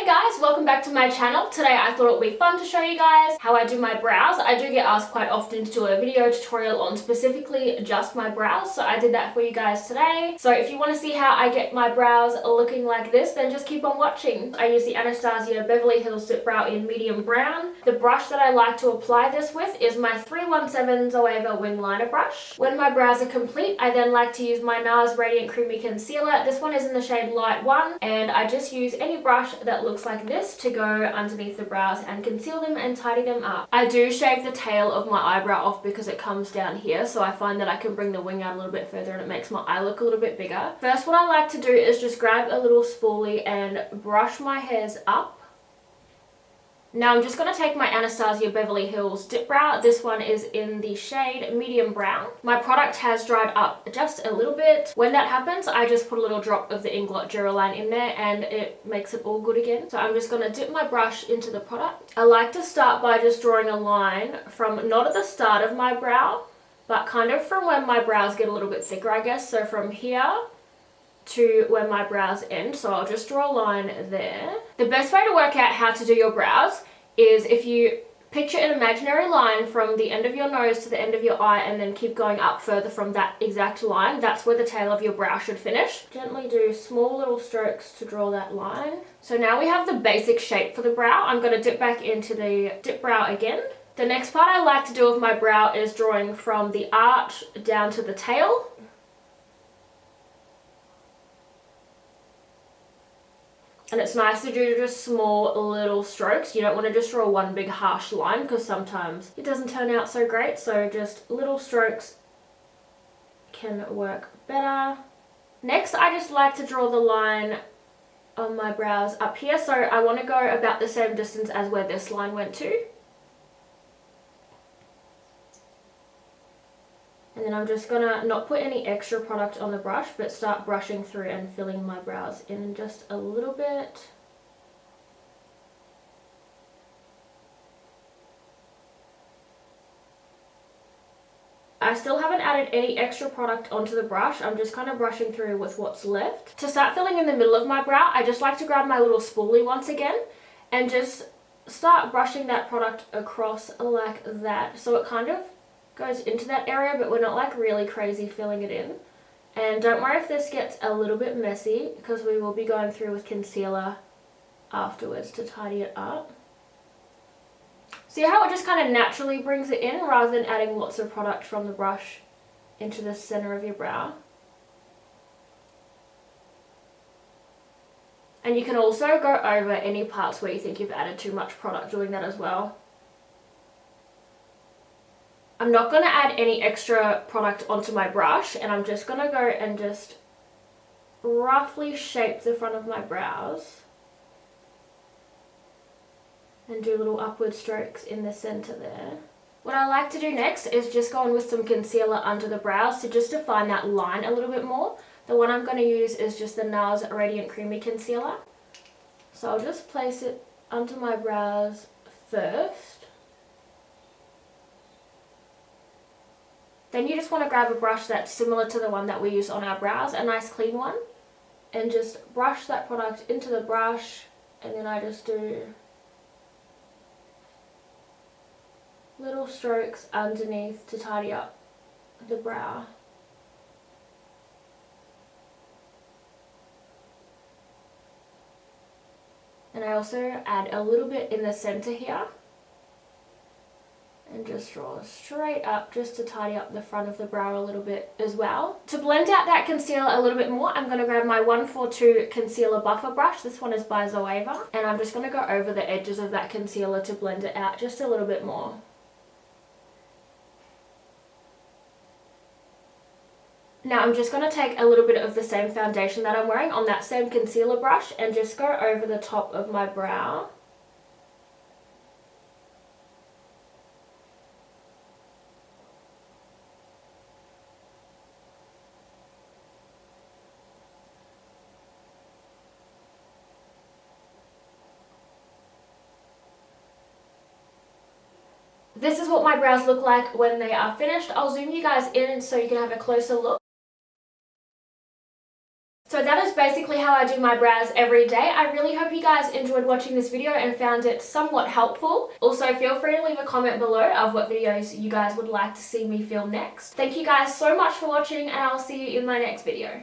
Hey guys, welcome back to my channel. Today I thought it would be fun to show you guys how I do my brows. I do get asked quite often to do a video tutorial on specifically just my brows, so I did that for you guys today. So if you want to see how I get my brows looking like this, then just keep on watching. I use the Anastasia Beverly Hills Dip Brow in medium brown. The brush that I like to apply this with is my 317 Zoeva Wing Liner brush. When my brows are complete, I then like to use my NARS Radiant Creamy Concealer. This one is in the shade Light 1, and I just use any brush that looks like this to go underneath the brows and conceal them and tidy them up. I do shave the tail of my eyebrow off because it comes down here, so I find that I can bring the wing out a little bit further and it makes my eye look a little bit bigger. First, what I like to do is just grab a little spoolie and brush my hairs up. Now I'm just going to take my Anastasia Beverly Hills Dip Brow. This one is in the shade medium brown. My product has dried up just a little bit. When that happens, I just put a little drop of the Inglot Duraline in there and it makes it all good again. So I'm just going to dip my brush into the product. I like to start by just drawing a line from not at the start of my brow, but kind of from when my brows get a little bit thicker, I guess. So from here to where my brows end, so I'll just draw a line there. The best way to work out how to do your brows is if you picture an imaginary line from the end of your nose to the end of your eye and then keep going up further from that exact line. That's where the tail of your brow should finish. Gently do small little strokes to draw that line. So now we have the basic shape for the brow. I'm going to dip back into the dip brow again. The next part I like to do with my brow is drawing from the arch down to the tail. And it's nice to do just small little strokes. You don't want to just draw one big harsh line because sometimes it doesn't turn out so great. So just little strokes can work better. Next, I just like to draw the line on my brows up here. So I want to go about the same distance as where this line went to. And then I'm just going to not put any extra product on the brush, but start brushing through and filling my brows in just a little bit. I still haven't added any extra product onto the brush. I'm just kind of brushing through with what's left. To start filling in the middle of my brow, I just like to grab my little spoolie once again and just start brushing that product across like that. So it kind of goes into that area, but we're not like really crazy filling it in. And don't worry if this gets a little bit messy because we will be going through with concealer afterwards to tidy it up. See how it just kind of naturally brings it in rather than adding lots of product from the brush into the center of your brow. And you can also go over any parts where you think you've added too much product, doing that as well. I'm not going to add any extra product onto my brush, and I'm just going to go and just roughly shape the front of my brows and do little upward strokes in the center there. What I like to do next is just go in with some concealer under the brows to just define that line a little bit more. The one I'm going to use is just the NARS Radiant Creamy Concealer. So I'll just place it under my brows first. Then you just want to grab a brush that's similar to the one that we use on our brows, a nice clean one, and just brush that product into the brush, and then I just do little strokes underneath to tidy up the brow. And I also add a little bit in the center here. And just draw straight up just to tidy up the front of the brow a little bit as well. To blend out that concealer a little bit more, I'm going to grab my 142 Concealer Buffer brush. This one is by Zoeva. And I'm just going to go over the edges of that concealer to blend it out just a little bit more. Now I'm just going to take a little bit of the same foundation that I'm wearing on that same concealer brush and just go over the top of my brow. This is what my brows look like when they are finished. I'll zoom you guys in so you can have a closer look. So that is basically how how I do my brows every day. I really hope you guys enjoyed watching this video and found it somewhat helpful. Also, feel free to leave a comment below of what videos you guys would like to see me film next. Thank you guys so much for watching, and I'll see you in my next video.